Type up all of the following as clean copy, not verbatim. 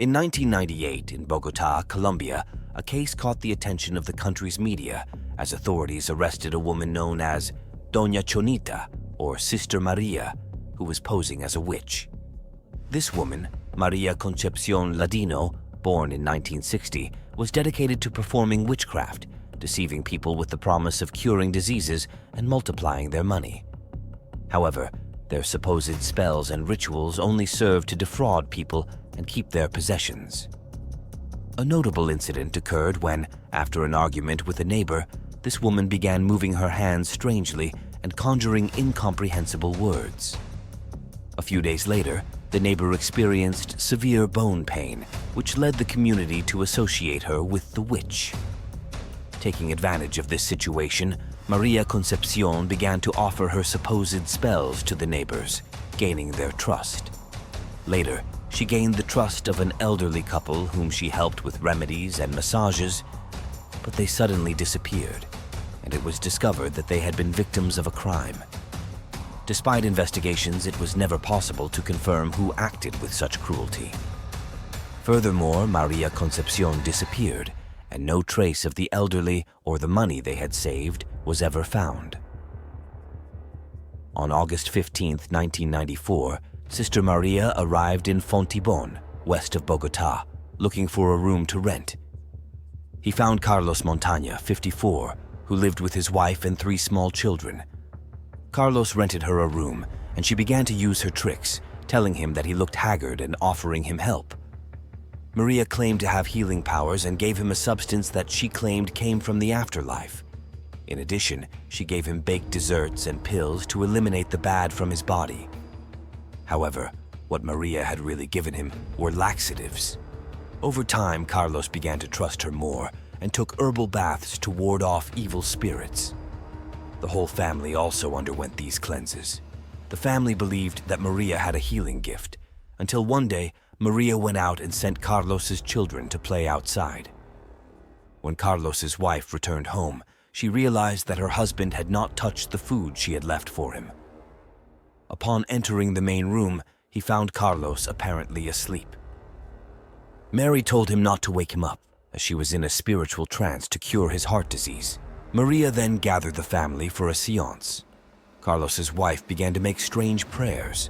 In 1998, in Bogotá, Colombia, a case caught the attention of the country's media as authorities arrested a woman known as Doña Chonita, or Sister Maria, who was posing as a witch. This woman, María Concepción Ladino, born in 1960, was dedicated to performing witchcraft, deceiving people with the promise of curing diseases and multiplying their money. However, their supposed spells and rituals only served to defraud people and keep their possessions. A notable incident occurred when, after an argument with a neighbor, this woman began moving her hands strangely and conjuring incomprehensible words. A few days later, the neighbor experienced severe bone pain, which led the community to associate her with the witch. Taking advantage of this situation, María Concepción began to offer her supposed spells to the neighbors, gaining their trust. Later, she gained the trust of an elderly couple whom she helped with remedies and massages, but they suddenly disappeared, and it was discovered that they had been victims of a crime. Despite investigations, it was never possible to confirm who acted with such cruelty. Furthermore, María Concepción disappeared, and no trace of the elderly or the money they had saved was ever found. On August 15, 1994, Sister Maria arrived in Fontibón, west of Bogotá, looking for a room to rent. He found Carlos Montaña, 54, who lived with his wife and 3 small children. Carlos rented her a room, and she began to use her tricks, telling him that he looked haggard and offering him help. Maria claimed to have healing powers and gave him a substance that she claimed came from the afterlife. In addition, she gave him baked desserts and pills to eliminate the bad from his body. However, what Maria had really given him were laxatives. Over time, Carlos began to trust her more and took herbal baths to ward off evil spirits. The whole family also underwent these cleanses. The family believed that Maria had a healing gift, until one day, Maria went out and sent Carlos's children to play outside. When Carlos's wife returned home, she realized that her husband had not touched the food she had left for him. Upon entering the main room, he found Carlos apparently asleep. Mary told him not to wake him up, as she was in a spiritual trance to cure his heart disease. Maria then gathered the family for a séance. Carlos's wife began to make strange prayers.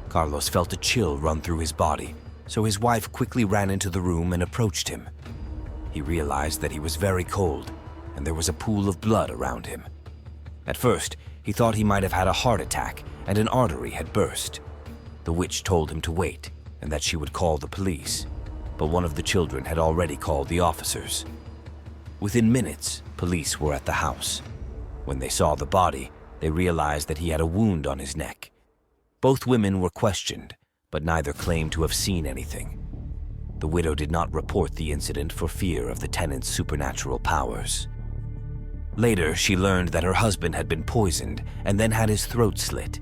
Carlos felt a chill run through his body, so his wife quickly ran into the room and approached him. He realized that he was very cold, and there was a pool of blood around him. At first, he thought he might have had a heart attack and an artery had burst. The witch told him to wait and that she would call the police, but one of the children had already called the officers. Within minutes, police were at the house. When they saw the body, they realized that he had a wound on his neck. Both women were questioned, but neither claimed to have seen anything. The widow did not report the incident for fear of the tenant's supernatural powers. Later, she learned that her husband had been poisoned and then had his throat slit.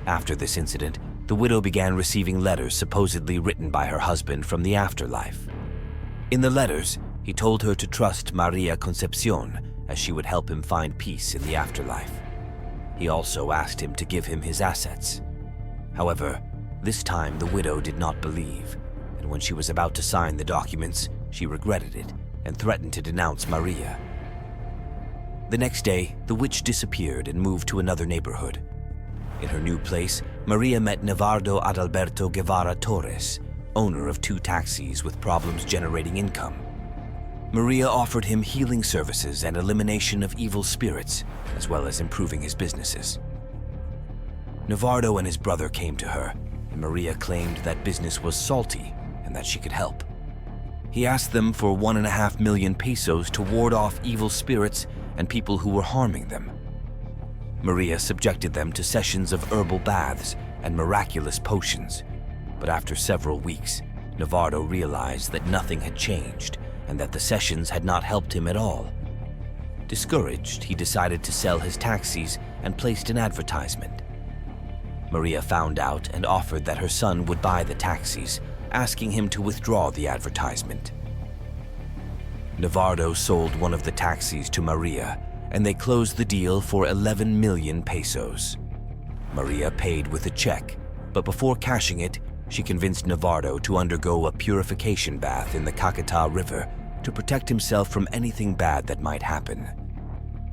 After this incident, the widow began receiving letters supposedly written by her husband from the afterlife. In the letters, he told her to trust María Concepción, as she would help him find peace in the afterlife. He also asked him to give him his assets. However, this time the widow did not believe, and when she was about to sign the documents, she regretted it and threatened to denounce Maria. The next day, the witch disappeared and moved to another neighborhood. In her new place, Maria met Nevardo Adalberto Guevara Torres, owner of 2 taxis with problems generating income. Maria offered him healing services and elimination of evil spirits, as well as improving his businesses. Nevardo and his brother came to her, and Maria claimed that business was salty and that she could help. He asked them for 1.5 million pesos to ward off evil spirits and people who were harming them. Maria subjected them to sessions of herbal baths and miraculous potions, but after several weeks, Nevardo realized that nothing had changed and that the sessions had not helped him at all. Discouraged, he decided to sell his taxis and placed an advertisement. Maria found out and offered that her son would buy the taxis, asking him to withdraw the advertisement. Nevardo sold one of the taxis to Maria, and they closed the deal for 11 million pesos. Maria paid with a check, but before cashing it, She convinced Navarro to undergo a purification bath in the Caquetá River to protect himself from anything bad that might happen.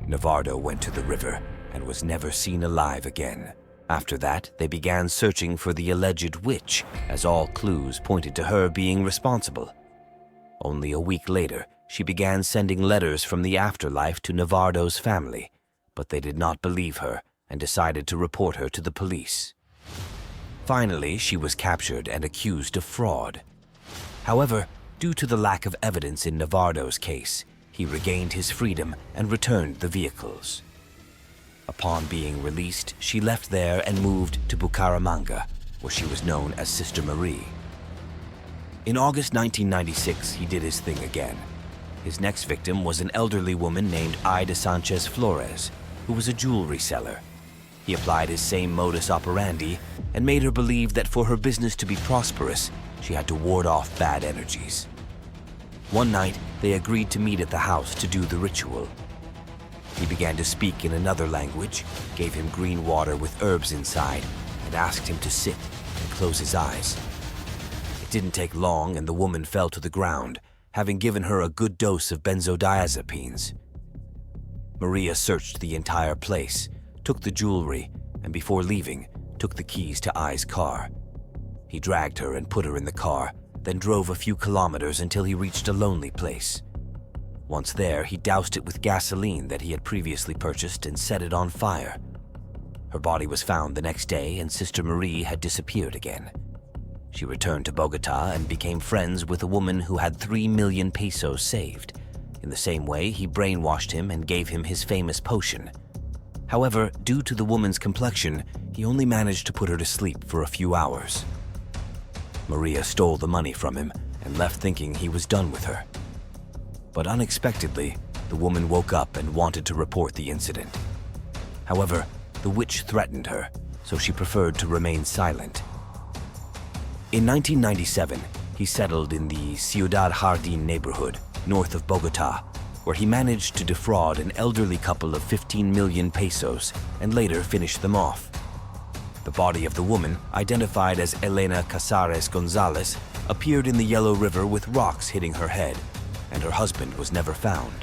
Navarro went to the river and was never seen alive again. After that, they began searching for the alleged witch, as all clues pointed to her being responsible. Only a week later, she began sending letters from the afterlife to Navarro's family, but they did not believe her and decided to report her to the police. Finally, she was captured and accused of fraud. However, due to the lack of evidence in Navarro's case, he regained his freedom and returned the vehicles. Upon being released, she left there and moved to Bucaramanga, where she was known as Sister Marie. In August 1996, he did his thing again. His next victim was an elderly woman named Ida Sanchez Flores, who was a jewelry seller. He applied his same modus operandi and made her believe that for her business to be prosperous, she had to ward off bad energies. One night, they agreed to meet at the house to do the ritual. He began to speak in another language, gave him green water with herbs inside, and asked him to sit and close his eyes. It didn't take long and the woman fell to the ground, having given her a good dose of benzodiazepines. Maria searched the entire place, took the jewelry, and before leaving, took the keys to Ai's car. He dragged her and put her in the car, then drove a few kilometers until he reached a lonely place. Once there, he doused it with gasoline that he had previously purchased and set it on fire. Her body was found the next day and Sister Marie had disappeared again. She returned to Bogotá and became friends with a woman who had 3 million pesos saved. In the same way, he brainwashed him and gave him his famous potion. However, due to the woman's complexion, he only managed to put her to sleep for a few hours. Maria stole the money from him and left thinking he was done with her. But unexpectedly, the woman woke up and wanted to report the incident. However, the witch threatened her, so she preferred to remain silent. In 1997, he settled in the Ciudad Jardín neighborhood, north of Bogotá, where he managed to defraud an elderly couple of 15 million pesos and later finished them off. The body of the woman, identified as Elena Casares Gonzalez, appeared in the Yellow River with rocks hitting her head, and her husband was never found.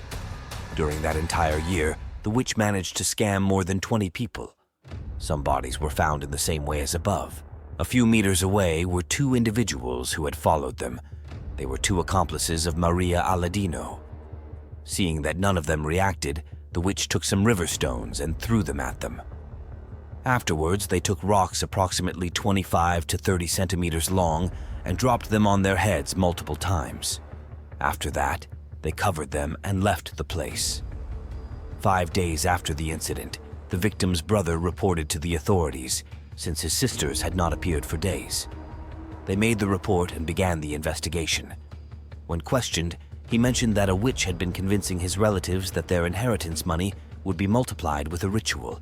During that entire year, the witch managed to scam more than 20 people. Some bodies were found in the same way as above. A few meters away were 2 individuals who had followed them. They were 2 accomplices of Maria Ladino. Seeing that none of them reacted, the witch took some river stones and threw them at them. Afterwards, they took rocks approximately 25 to 30 centimeters long and dropped them on their heads multiple times. After that, they covered them and left the place. 5 days after the incident, the victim's brother reported to the authorities, since his sisters had not appeared for days. They made the report and began the investigation. When questioned, he mentioned that a witch had been convincing his relatives that their inheritance money would be multiplied with a ritual.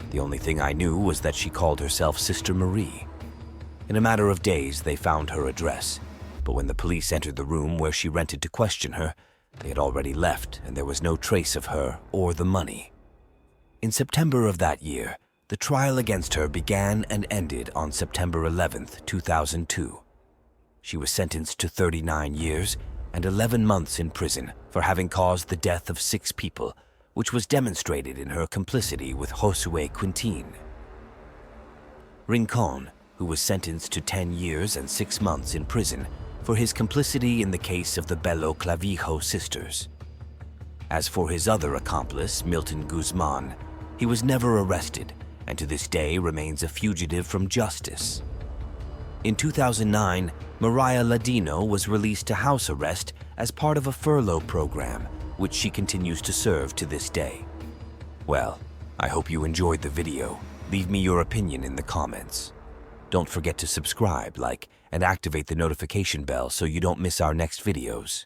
The only thing I knew was that she called herself Sister Marie. In a matter of days, they found her address, but when the police entered the room where she rented to question her, they had already left and there was no trace of her or the money. In September of that year, the trial against her began and ended on September 11th, 2002. She was sentenced to 39 years and 11 months in prison for having caused the death of 6 people, which was demonstrated in her complicity with Josué Quintín. Rincón, who was sentenced to 10 years and 6 months in prison for his complicity in the case of the Bello Clavijo sisters. As for his other accomplice, Milton Guzman, he was never arrested and to this day remains a fugitive from justice. In 2009, Maria Ladino was released to house arrest as part of a furlough program, which she continues to serve to this day. Well, I hope you enjoyed the video. Leave me your opinion in the comments. Don't forget to subscribe, like, and activate the notification bell so you don't miss our next videos.